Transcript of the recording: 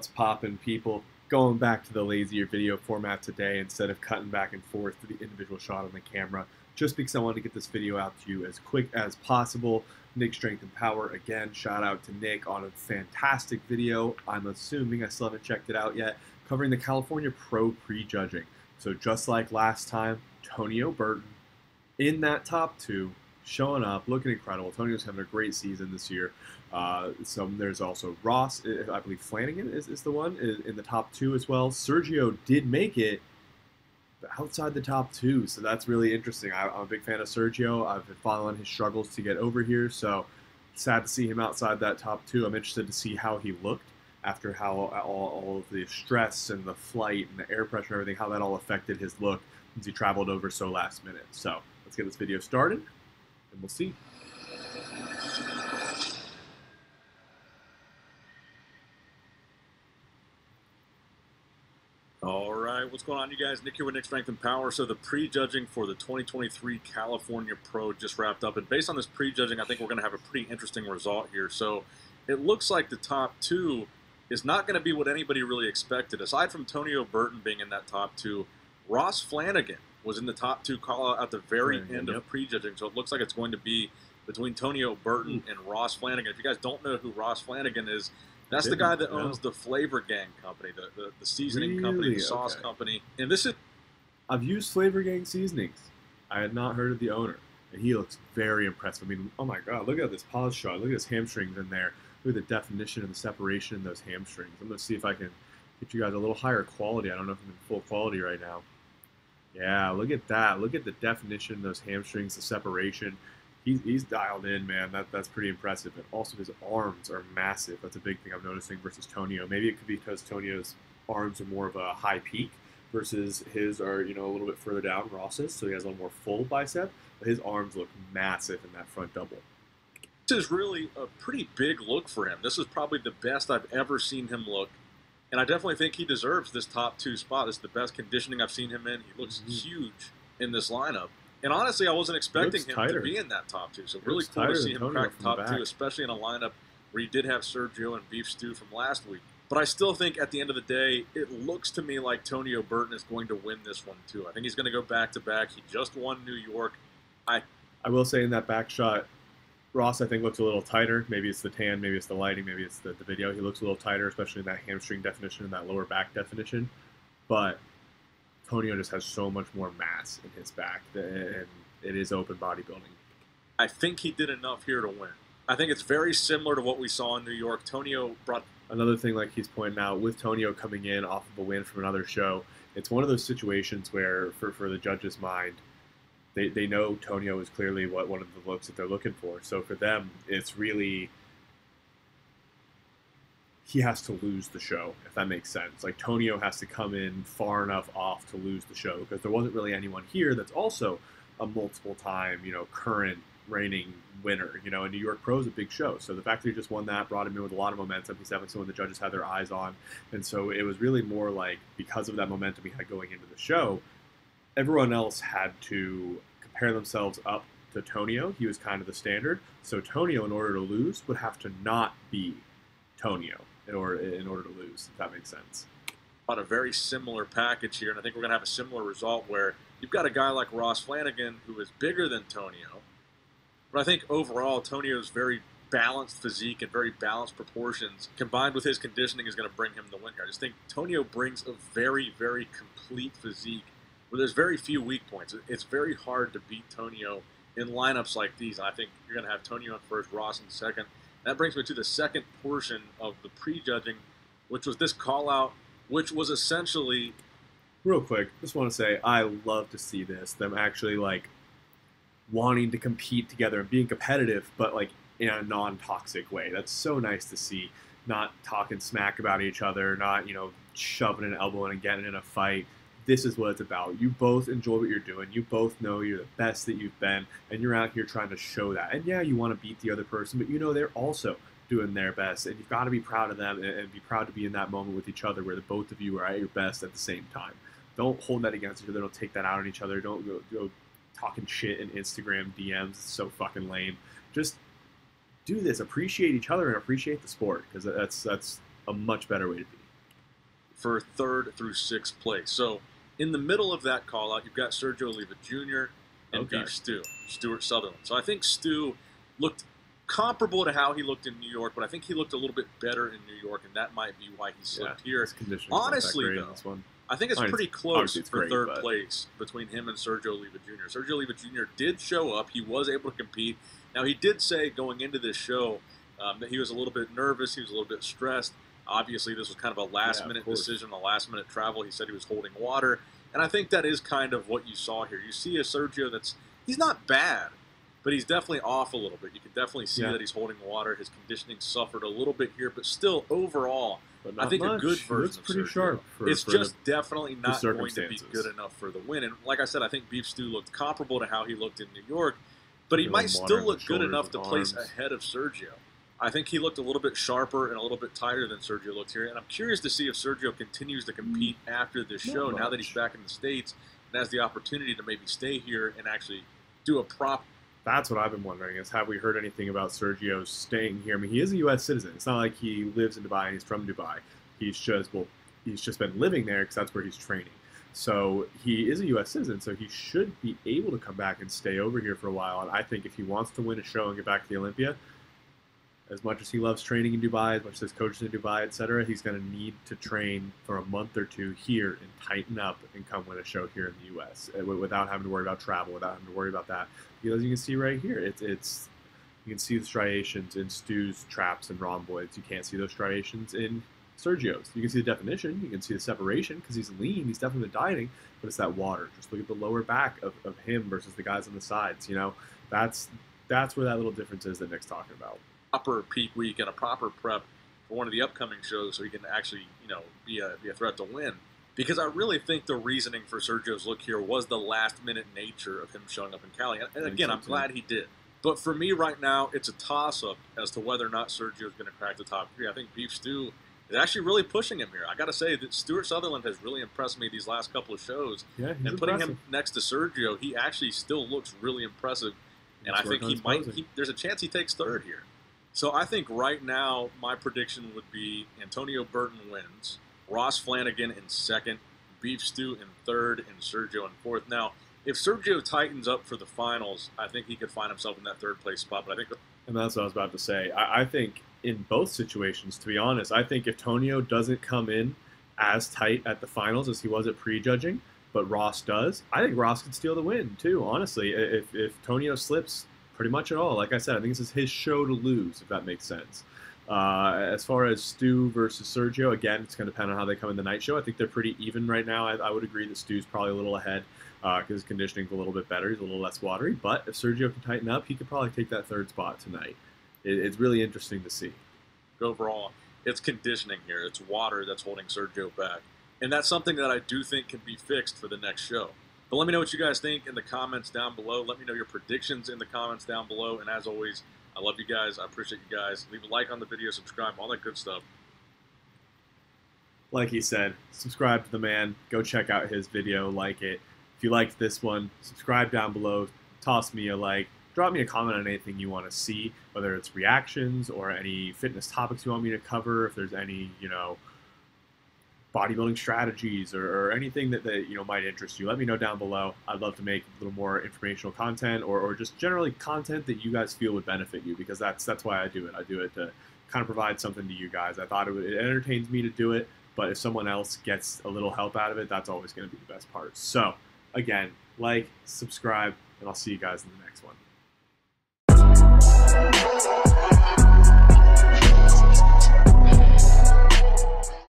What's poppin', people? Going back to the lazier video format today instead of cutting back and forth to the individual shot on the camera, just because I wanted to get this video out to you as quick as possible. Nick Strength and Power, again, shout out to Nick on a fantastic video. I'm assuming I still haven't checked it out yet, covering the California Pro Prejudging. So just like last time, Tonio Burton in that top two, showing up, looking incredible. Tonio's having a great season this year. There's also Ross, I believe Flanagan is the one in the top two as well. Sergio did make it, but outside the top two, so that's really interesting. I'm a big fan of Sergio. I've been following his struggles to get over here, so sad to see him outside that top two. I'm interested to see how he looked after how all of the stress and the flight and the air pressure and everything, how that all affected his look since he traveled over so last minute. So let's get this video started, and we'll see. All right, what's going on, you guys? Nick here with Nick Strength and Power. So the prejudging for the 2023 California Pro just wrapped up, and based on this prejudging, I think we're going to have a pretty interesting result here. So it looks like the top two is not going to be what anybody really expected. Aside from Tonio Burton being in that top two, Ross Flanagan was in the top two call out at the very end of prejudging. So it looks like it's going to be between Tonio Burton and Ross Flanagan. If you guys don't know who Ross Flanagan is, that's the guy that owns the Flavor Gang company, the seasoning company, the sauce company. And this is... I've used Flavor Gang seasonings. I had not heard of the owner, and he looks very impressive. I mean, oh my God, look at this pause shot. Look at his hamstrings in there. Look at the definition and the separation in those hamstrings. I'm going to see if I can get you guys a little higher quality. I don't know if I'm in full quality right now. Yeah, look at that. Look at the definition of those hamstrings, the separation. He's dialed in, man. That's pretty impressive. And also his arms are massive. That's a big thing I'm noticing versus Tonio. Maybe it could be because Tonio's arms are more of a high peak versus his are, you know, a little bit further down, Ross's, so he has a little more full bicep. But his arms look massive in that front double. This is really a pretty big look for him. This is probably the best I've ever seen him look. And I definitely think he deserves this top two spot. This is the best conditioning I've seen him in. He looks huge in this lineup. And honestly, I wasn't expecting him to be in that top two. So really cool to see him crack the top two, especially in a lineup where you did have Sergio and Beef Stew from last week. But I still think at the end of the day, it looks to me like Tonio Burton is going to win this one too. I think he's going to go back-to-back. He just won New York. I will say in that back shot, Ross, I think, looks a little tighter. Maybe it's the tan, maybe it's the lighting, maybe it's the video. He looks a little tighter, especially in that hamstring definition and that lower back definition. But Tonio just has so much more mass in his back, and it is open bodybuilding. I think he did enough here to win. I think it's very similar to what we saw in New York. Tonio brought... Another thing, like he's pointing out, with Tonio coming in off of a win from another show, it's one of those situations where, for the judge's mind, they know Tonio is clearly one of the looks that they're looking for. So for them, it's really... he has to lose the show, if that makes sense. Like, Tonio has to come in far enough off to lose the show, because there wasn't really anyone here that's also a multiple-time, you know, current reigning winner. You know, and New York Pro is a big show, so the fact that he just won that brought him in with a lot of momentum. He's having someone the judges had their eyes on, and so it was really more like, because of that momentum he had going into the show, everyone else had to compare themselves up to Tonio. He was kind of the standard, so Tonio, in order to lose, would have to not be Tonio in order to lose, if that makes sense. On a very similar package here, and I think we're going to have a similar result where you've got a guy like Ross Flanagan who is bigger than Tonio, but I think overall Tonio's very balanced physique and very balanced proportions combined with his conditioning is going to bring him the win here. I just think Tonio brings a very, very complete physique where there's very few weak points. It's very hard to beat Tonio in lineups like these, and I think you're going to have Tonio in first, Ross in second. That brings me to the second portion of the prejudging, which was this call-out, which was essentially... Real quick, just want to say, I love to see this, them actually, like, wanting to compete together and being competitive, but, like, in a non-toxic way. That's so nice to see. Not talking smack about each other, not, you know, shoving an elbow in and getting in a fight. This is what it's about. You both enjoy what you're doing. You both know you're the best that you've been, and you're out here trying to show that. And yeah, you want to beat the other person, but you know they're also doing their best, and you've got to be proud of them and be proud to be in that moment with each other where the both of you are at your best at the same time. Don't hold that against each other. Don't take that out on each other. Don't go talking shit in Instagram DMs. It's so fucking lame. Just do this. Appreciate each other and appreciate the sport, because that's a much better way to be. for 3rd through 6th place. So in the middle of that call out, you've got Sergio Oliva Jr. and Beef Stuart Sutherland. So I think Stu looked comparable to how he looked in New York, but I think he looked a little bit better in New York, and that might be why he slipped here. Honestly, though, I think it's pretty close for 3rd place between him and Sergio Oliva Jr. Sergio Oliva Jr. did show up. He was able to compete. Now, he did say going into this show that he was a little bit nervous. He was a little bit stressed. Obviously, this was kind of a last-minute decision, a last-minute travel. He said he was holding water, and I think that is kind of what you saw here. You see a Sergio he's not bad, but he's definitely off a little bit. You can definitely see that he's holding water. His conditioning suffered a little bit here, but still, overall, I think a good version of Sergio. Sharp it's just definitely not going to be good enough for the win. And like I said, I think Beef Stew looked comparable to how he looked in New York, but he might still look good enough to place ahead of Sergio. I think he looked a little bit sharper and a little bit tighter than Sergio looked here. And I'm curious to see if Sergio continues to compete after this show, now that he's back in the States and has the opportunity to maybe stay here and actually do a prop. That's what I've been wondering, is have we heard anything about Sergio staying here? I mean, he is a U.S. citizen. It's not like he lives in Dubai and he's from Dubai. He's just been living there because that's where he's training. So he is a U.S. citizen, so he should be able to come back and stay over here for a while. And I think if he wants to win a show and get back to the Olympia, as much as he loves training in Dubai, as much as his coaches in Dubai, etc., he's going to need to train for a month or two here and tighten up and come win a show here in the U.S. without having to worry about travel, without having to worry about that. Because you can see right here, you can see the striations in Stu's traps and rhomboids. You can't see those striations in Sergio's. You can see the definition. You can see the separation because he's lean. He's definitely been dieting, but it's that water. Just look at the lower back of him versus the guys on the sides. You know, that's where that little difference is that Nick's talking about. Proper peak week and a proper prep for one of the upcoming shows so he can actually, be a threat to win. Because I really think the reasoning for Sergio's look here was the last-minute nature of him showing up in Cali. And again, I'm glad he did. But for me right now, it's a toss-up as to whether or not Sergio's going to crack the top 3. I think Beef Stew is actually really pushing him here. I got to say that Stuart Sutherland has really impressed me these last couple of shows. Yeah, and putting him next to Sergio, he actually still looks really impressive. And I think there's a chance he takes 3rd here. So I think right now my prediction would be Antonio Burton wins, Ross Flanagan in 2nd, Beef Stew in 3rd, and Sergio in 4th. Now, if Sergio tightens up for the finals, I think he could find himself in that 3rd place spot. But I think, and that's what I was about to say. I think in both situations, to be honest, I think if Tonio doesn't come in as tight at the finals as he was at prejudging, but Ross does, I think Ross could steal the win too. Honestly, if Tonio slips pretty much at all, like I said, I think this is his show to lose, if that makes sense. As far as Stu versus Sergio, again, it's going to depend on how they come in the night show. I think they're pretty even right now. I would agree that Stu's probably a little ahead because his conditioning's a little bit better. He's a little less watery. But if Sergio can tighten up, he could probably take that 3rd spot tonight. It's really interesting to see. Overall, it's conditioning here. It's water that's holding Sergio back. And that's something that I do think can be fixed for the next show. But let me know what you guys think in the comments down below. Let me know your predictions in the comments down below. And as always, I love you guys. I appreciate you guys. Leave a like on the video, subscribe, all that good stuff. Like he said, subscribe to the man. Go check out his video, like it. If you liked this one, subscribe down below. Toss me a like. Drop me a comment on anything you want to see, whether it's reactions or any fitness topics you want me to cover. If there's any, bodybuilding strategies or anything that might interest you, let me know down below. I'd love to make a little more informational content or just generally content that you guys feel would benefit you, because that's why I do it. I do it to kind of provide something to you guys. I thought it entertains me to do it, but if someone else gets a little help out of it, that's always going to be the best part. So again, like, subscribe, and I'll see you guys in the next one.